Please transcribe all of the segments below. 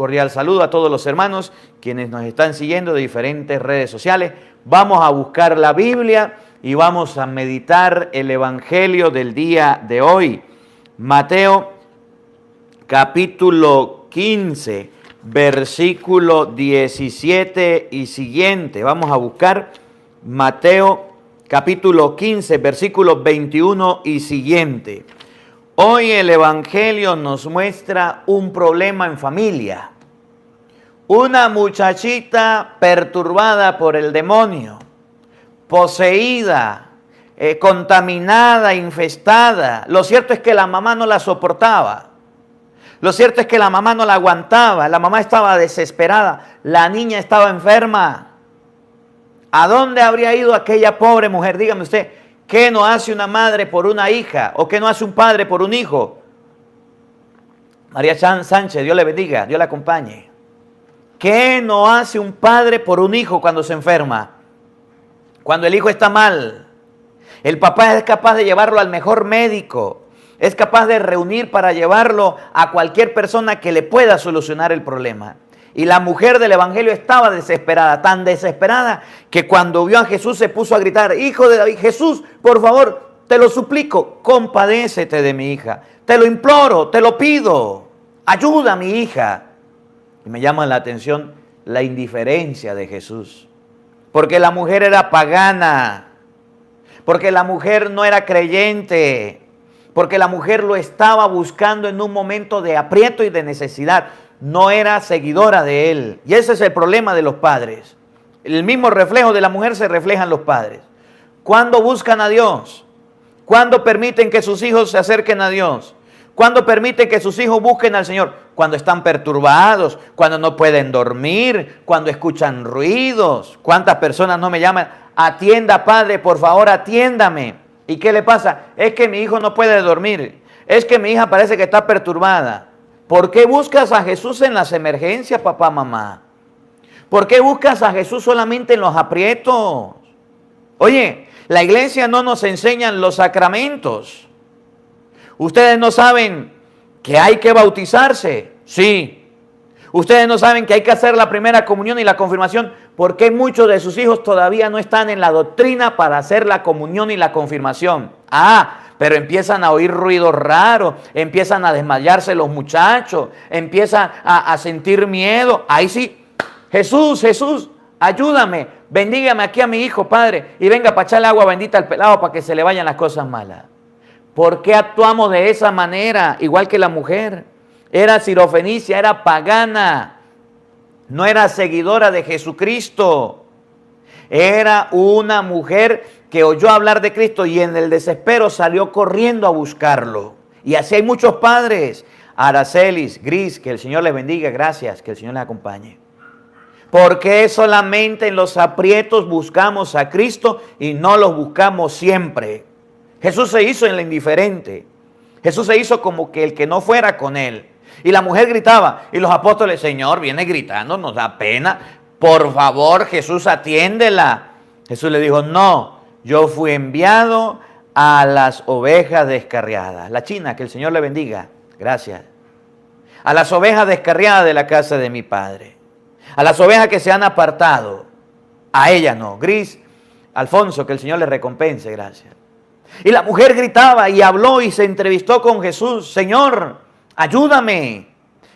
Cordial saludo a todos los hermanos quienes nos están siguiendo de diferentes redes sociales. Vamos a buscar la Biblia y vamos a meditar el Evangelio del día de hoy. Mateo capítulo 15, versículo 17 y siguiente. Vamos a buscar Mateo capítulo 15, versículo 21 y siguiente. Hoy el Evangelio nos muestra un problema en familia. Una muchachita perturbada por el demonio, poseída, contaminada, infestada. Lo cierto es que la mamá no la soportaba. Lo cierto es que la mamá no la aguantaba. La mamá estaba desesperada. La niña estaba enferma. ¿A dónde habría ido aquella pobre mujer? Dígame usted. ¿Qué no hace una madre por una hija? ¿O qué no hace un padre por un hijo? María Sánchez, Dios le bendiga, Dios la acompañe. ¿Qué no hace un padre por un hijo cuando se enferma? Cuando el hijo está mal. El papá es capaz de llevarlo al mejor médico. Es capaz de reunir para llevarlo a cualquier persona que le pueda solucionar el problema. Y la mujer del Evangelio estaba desesperada, tan desesperada, que cuando vio a Jesús se puso a gritar: Hijo de David, Jesús, por favor, te lo suplico, compadécete de mi hija. Te lo imploro, te lo pido, ayuda a mi hija. Y me llama la atención la indiferencia de Jesús. Porque la mujer era pagana, porque la mujer no era creyente, porque la mujer lo estaba buscando en un momento de aprieto y de necesidad. No era seguidora de él. Y ese es el problema de los padres. El mismo reflejo de la mujer se refleja en los padres. ¿Cuándo buscan a Dios? ¿Cuándo permiten que sus hijos se acerquen a Dios? ¿Cuándo permiten que sus hijos busquen al Señor? Cuando están perturbados, cuando no pueden dormir, cuando escuchan ruidos. ¿Cuántas personas no me llaman? Atienda, padre, por favor, atiéndame. ¿Y qué le pasa? Es que mi hijo no puede dormir. Es que mi hija parece que está perturbada. ¿Por qué buscas a Jesús en las emergencias, papá, mamá? ¿Por qué buscas a Jesús solamente en los aprietos? Oye, la iglesia no nos enseña los sacramentos. Ustedes no saben que hay que bautizarse. Sí. Ustedes no saben que hay que hacer la primera comunión y la confirmación. ¿Por qué muchos de sus hijos todavía no están en la doctrina para hacer la comunión y la confirmación? Pero empiezan a oír ruidos raros, empiezan a desmayarse los muchachos, empiezan a sentir miedo. Ahí sí, Jesús, ayúdame, bendígame aquí a mi hijo, Padre, y venga para echarle agua bendita al pelado para que se le vayan las cosas malas. ¿Por qué actuamos de esa manera? Igual que la mujer. Era sirofenicia, era pagana, no era seguidora de Jesucristo. Era una mujer que oyó hablar de Cristo y en el desespero salió corriendo a buscarlo. Y así hay muchos padres. Aracelis, Gris, que el Señor les bendiga, gracias, que el Señor les acompañe. ¿Por qué solamente en los aprietos buscamos a Cristo y no los buscamos siempre? Jesús se hizo en la indiferente. Jesús se hizo como que el que no fuera con él. Y la mujer gritaba, y los apóstoles: Señor, viene gritando, nos da pena. Por favor, Jesús, atiéndela. Jesús le dijo: no, yo fui enviado a las ovejas descarriadas. La china, que el Señor le bendiga. Gracias. A las ovejas descarriadas de la casa de mi Padre. A las ovejas que se han apartado. A ella no. Gris, Alfonso, que el Señor le recompense. Gracias. Y la mujer gritaba y habló y se entrevistó con Jesús: Señor, ayúdame.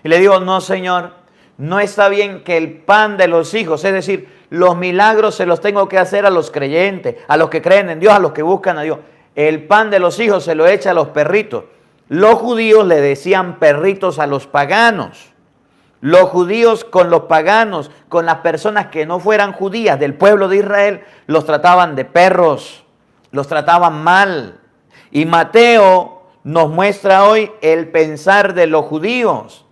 Y le dijo: no, Señor, no está bien que el pan de los hijos, es decir, los milagros se los tengo que hacer a los creyentes, a los que creen en Dios, a los que buscan a Dios. El pan de los hijos se lo echa a los perritos. Los judíos le decían perritos a los paganos. Los judíos con los paganos, con las personas que no fueran judías del pueblo de Israel, los trataban de perros, los trataban mal. Y Mateo nos muestra hoy el pensar de los judíos.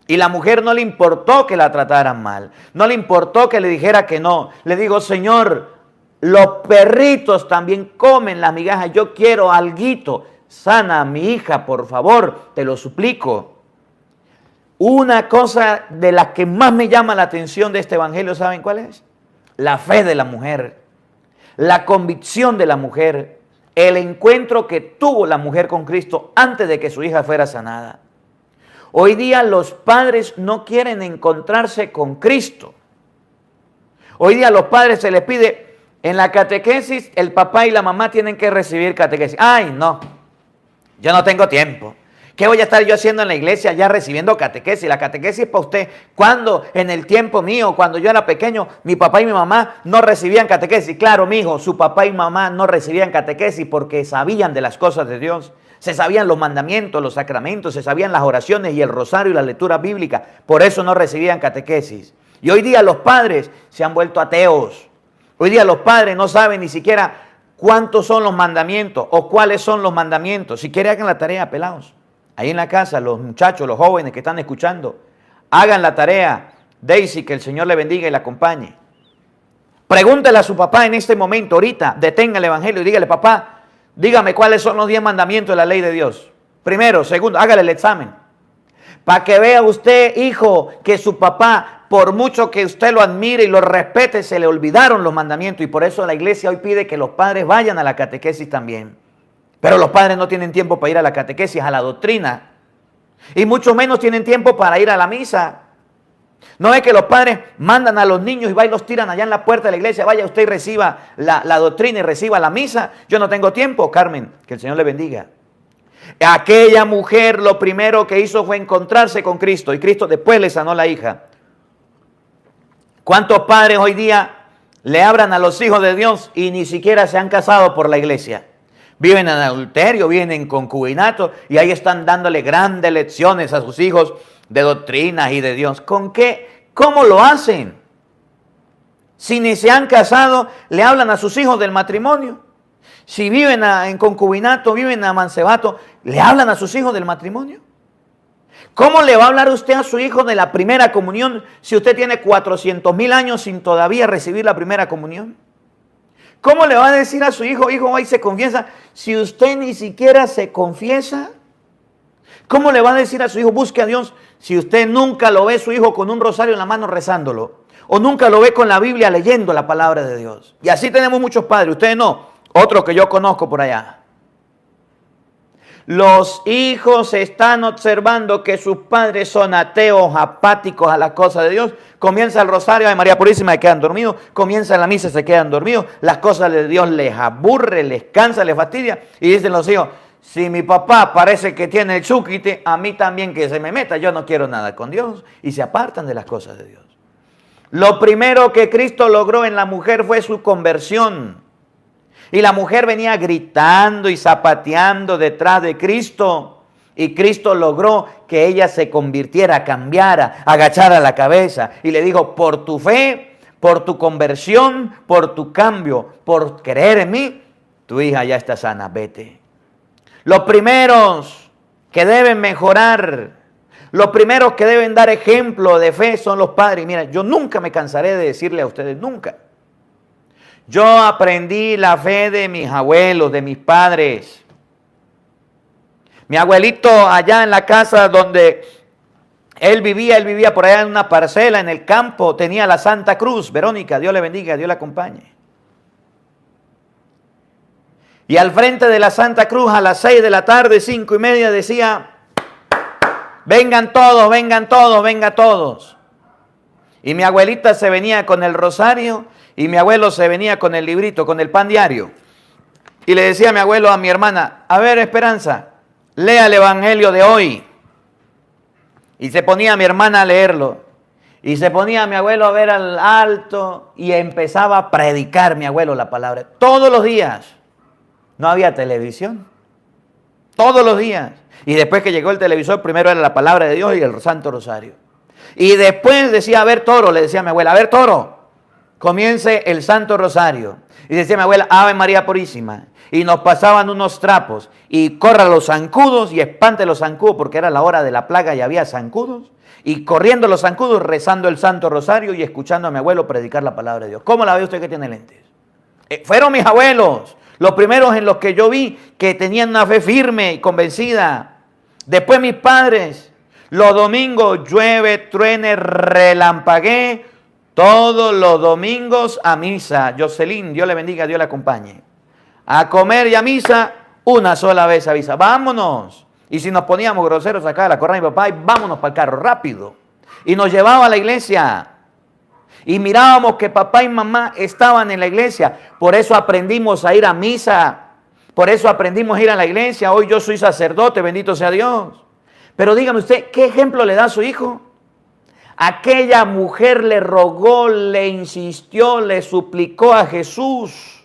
Y la mujer no le importó que la trataran mal, no le importó que le dijera que no. Le digo: Señor, los perritos también comen las migajas, yo quiero alguito, sana a mi hija, por favor, te lo suplico. Una cosa de las que más me llama la atención de este evangelio, ¿saben cuál es? La fe de la mujer, la convicción de la mujer, el encuentro que tuvo la mujer con Cristo antes de que su hija fuera sanada. Hoy día los padres no quieren encontrarse con Cristo. Hoy día a los padres se les pide, en la catequesis, el papá y la mamá tienen que recibir catequesis. Ay, no, yo no tengo tiempo. ¿Qué voy a estar yo haciendo en la iglesia ya recibiendo catequesis? La catequesis es para usted. Cuando en el tiempo mío, cuando yo era pequeño, mi papá y mi mamá no recibían catequesis. Claro, mijo, su papá y mamá no recibían catequesis porque sabían de las cosas de Dios. Se sabían los mandamientos, los sacramentos, se sabían las oraciones y el rosario y la lectura bíblica. Por eso no recibían catequesis. Y hoy día los padres se han vuelto ateos. Hoy día los padres no saben ni siquiera cuántos son los mandamientos o cuáles son los mandamientos. Si quieren, hagan la tarea, pelados. Ahí en la casa, los muchachos, los jóvenes que están escuchando, hagan la tarea. Daisy, que el Señor le bendiga y la acompañe. Pregúntele a su papá en este momento, ahorita, detenga el evangelio y dígale, papá, dígame cuáles son los 10 mandamientos de la ley de Dios. Primero, segundo, hágale el examen. Para que vea usted, hijo, que su papá, por mucho que usted lo admire y lo respete, se le olvidaron los mandamientos. Y por eso la iglesia hoy pide que los padres vayan a la catequesis también. Pero los padres no tienen tiempo para ir a la catequesis, a la doctrina. Y mucho menos tienen tiempo para ir a la misa. No es que los padres mandan a los niños y va y los tiran allá en la puerta de la iglesia. Vaya usted y reciba la doctrina y reciba la misa. Yo no tengo tiempo, Carmen, que el Señor le bendiga. Aquella mujer lo primero que hizo fue encontrarse con Cristo y Cristo después le sanó la hija. ¿Cuántos padres hoy día le hablan a los hijos de Dios y ni siquiera se han casado por la iglesia? Viven en adulterio, viven en concubinato y ahí están dándole grandes lecciones a sus hijos de doctrinas y de Dios. ¿Con qué? ¿Cómo lo hacen? Si ni se han casado, le hablan a sus hijos del matrimonio. Si viven en concubinato, viven en amancebato, le hablan a sus hijos del matrimonio. ¿Cómo le va a hablar usted a su hijo de la primera comunión si usted tiene 400,000 años sin todavía recibir la primera comunión? ¿Cómo le va a decir a su hijo, hijo, hoy se confiesa, si usted ni siquiera se confiesa? ¿Cómo le va a decir a su hijo, busque a Dios, si usted nunca lo ve su hijo con un rosario en la mano rezándolo? O nunca lo ve con la Biblia leyendo la palabra de Dios. Y así tenemos muchos padres, ustedes no, otros que yo conozco por allá. Los hijos están observando que sus padres son ateos, apáticos a las cosas de Dios. Comienza el rosario de María Purísima y quedan dormidos. Comienza la misa y se quedan dormidos. Las cosas de Dios les aburre, les cansa, les fastidia. Y dicen los hijos, si mi papá parece que tiene el chúquite, a mí también que se me meta. Yo no quiero nada con Dios. Y se apartan de las cosas de Dios. Lo primero que Cristo logró en la mujer fue su conversión. Y la mujer venía gritando y zapateando detrás de Cristo. Y Cristo logró que ella se convirtiera, cambiara, agachara la cabeza. Y le dijo, por tu fe, por tu conversión, por tu cambio, por creer en mí, tu hija ya está sana, vete. Los primeros que deben mejorar, los primeros que deben dar ejemplo de fe son los padres. Y mira, yo nunca me cansaré de decirle a ustedes, nunca. Yo aprendí la fe de mis abuelos, de mis padres. Mi abuelito allá en la casa donde él vivía por allá en una parcela, en el campo, tenía la Santa Cruz. Verónica, Dios le bendiga, Dios le acompañe. Y al frente de la Santa Cruz a las 6 de la tarde, 5:30, decía, vengan todos, vengan todos, vengan todos. Y mi abuelita se venía con el rosario y mi abuelo se venía con el librito, con el pan diario. Y le decía a mi abuelo, a mi hermana, a ver, Esperanza, lea el evangelio de hoy. Y se ponía mi hermana a leerlo. Y se ponía mi abuelo a ver al alto y empezaba a predicar mi abuelo la palabra. Todos los días. No había televisión. Todos los días. Y después que llegó el televisor, primero era la palabra de Dios y el Santo Rosario. Y después decía, a ver, Toro, le decía a mi abuela, a ver, Toro, comience el Santo Rosario. Y decía mi abuela, Ave María Purísima. Y nos pasaban unos trapos. Y corra los zancudos y espante los zancudos, porque era la hora de la plaga y había zancudos. Y corriendo los zancudos, rezando el Santo Rosario y escuchando a mi abuelo predicar la palabra de Dios. ¿Cómo la ve usted que tiene lentes? Fueron mis abuelos, los primeros en los que yo vi que tenían una fe firme y convencida. Después mis padres, los domingos llueve, truene, relampaguee, todos los domingos a misa. Jocelyn, Dios le bendiga, Dios le acompañe. A comer y a misa, una sola vez a misa. Vámonos. Y si nos poníamos groseros acá, la correa de mi papá, y vámonos para el carro, rápido. Y nos llevaba a la iglesia. Y mirábamos que papá y mamá estaban en la iglesia. Por eso aprendimos a ir a misa. Por eso aprendimos a ir a la iglesia. Hoy yo soy sacerdote, bendito sea Dios. Pero dígame usted, ¿qué ejemplo le da a su hijo? Aquella mujer le rogó, le insistió, le suplicó a Jesús.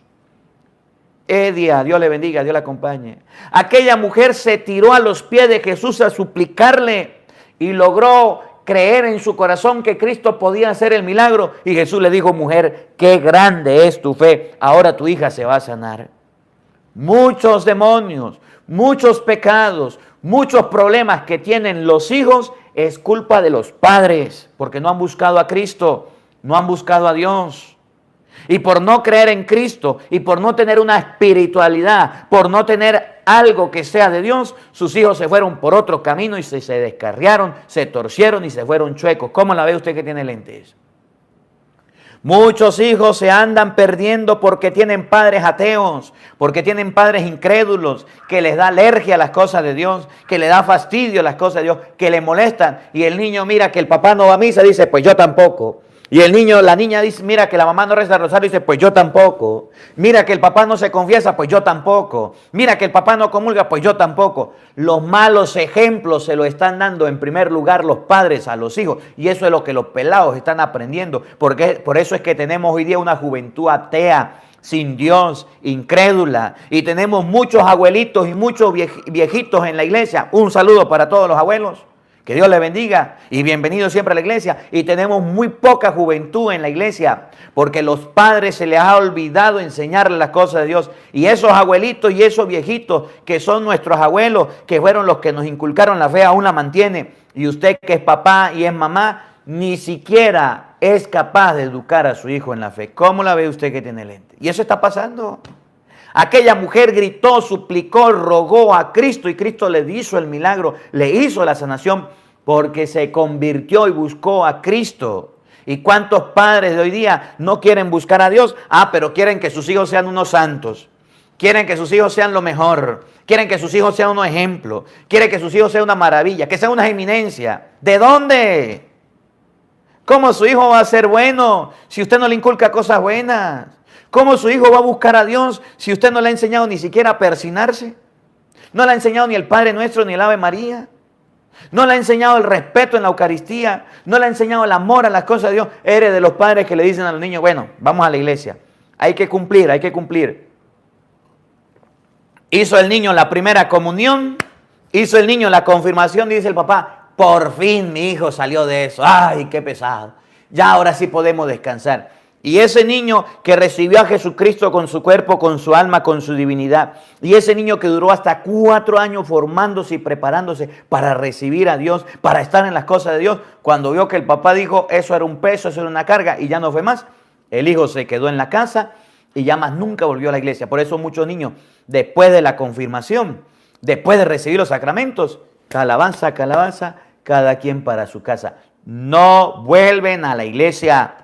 Edia, Dios le bendiga, Dios le acompañe. Aquella mujer se tiró a los pies de Jesús a suplicarle y logró creer en su corazón que Cristo podía hacer el milagro. Y Jesús le dijo, mujer, qué grande es tu fe. Ahora tu hija se va a sanar. Muchos demonios, muchos pecados, muchos problemas que tienen los hijos es culpa de los padres, porque no han buscado a Cristo, no han buscado a Dios. Y por no creer en Cristo y por no tener una espiritualidad, por no tener algo que sea de Dios, sus hijos se fueron por otro camino y se descarriaron, se torcieron y se fueron chuecos. ¿Cómo la ve usted que tiene lentes? Muchos hijos se andan perdiendo porque tienen padres ateos, porque tienen padres incrédulos, que les da alergia a las cosas de Dios, que les da fastidio a las cosas de Dios, que le molestan. Y el niño mira que el papá no va a misa, dice, pues yo tampoco. Y el niño, la niña dice, mira que la mamá no reza el rosario, dice, pues yo tampoco. Mira que el papá no se confiesa, pues yo tampoco. Mira que el papá no comulga, pues yo tampoco. Los malos ejemplos se lo están dando en primer lugar los padres a los hijos. Y eso es lo que los pelados están aprendiendo. Porque por eso es que tenemos hoy día una juventud atea, sin Dios, incrédula. Y tenemos muchos abuelitos y muchos viejitos en la iglesia. Un saludo para todos los abuelos. Que Dios le bendiga y bienvenido siempre a la iglesia. Y tenemos muy poca juventud en la iglesia porque los padres se les ha olvidado enseñarles las cosas de Dios. Y esos abuelitos y esos viejitos que son nuestros abuelos, que fueron los que nos inculcaron la fe, aún la mantiene. Y usted que es papá y es mamá, ni siquiera es capaz de educar a su hijo en la fe. ¿Cómo la ve usted que tiene lente? Y eso está pasando. Aquella mujer gritó, suplicó, rogó a Cristo y Cristo le hizo el milagro, le hizo la sanación porque se convirtió y buscó a Cristo. ¿Y cuántos padres de hoy día no quieren buscar a Dios? Pero quieren que sus hijos sean unos santos, quieren que sus hijos sean lo mejor, quieren que sus hijos sean un ejemplo, quieren que sus hijos sean una maravilla, que sean una eminencia. ¿De dónde? ¿Cómo su hijo va a ser bueno si usted no le inculca cosas buenas? ¿Cómo su hijo va a buscar a Dios si usted no le ha enseñado ni siquiera a persinarse? No le ha enseñado ni el Padre Nuestro ni el Ave María. No le ha enseñado el respeto en la Eucaristía. No le ha enseñado el amor a las cosas de Dios. Eres de los padres que le dicen a los niños, bueno, vamos a la iglesia. Hay que cumplir, hay que cumplir. Hizo el niño la primera comunión. Hizo el niño la confirmación, dice el papá. Por fin mi hijo salió de eso. Ay, qué pesado. Ya ahora sí podemos descansar. Y ese niño que recibió a Jesucristo con su cuerpo, con su alma, con su divinidad. Y ese niño que duró hasta 4 años formándose y preparándose para recibir a Dios, para estar en las cosas de Dios. Cuando vio que el papá dijo, eso era un peso, eso era una carga y ya no fue más. El hijo se quedó en la casa y ya más nunca volvió a la iglesia. Por eso muchos niños, después de la confirmación, después de recibir los sacramentos, calabaza, calabaza, cada quien para su casa. No vuelven a la iglesia.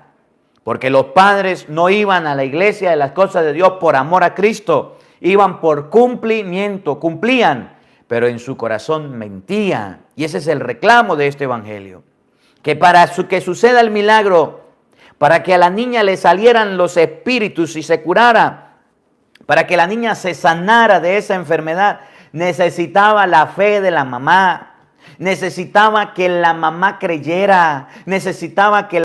Porque los padres no iban a la iglesia de las cosas de Dios por amor a Cristo. Iban por cumplimiento, cumplían, pero en su corazón mentían. Y ese es el reclamo de este evangelio. Que para que suceda el milagro, para que a la niña le salieran los espíritus y se curara, para que la niña se sanara de esa enfermedad, necesitaba la fe de la mamá. Necesitaba que la mamá creyera, necesitaba que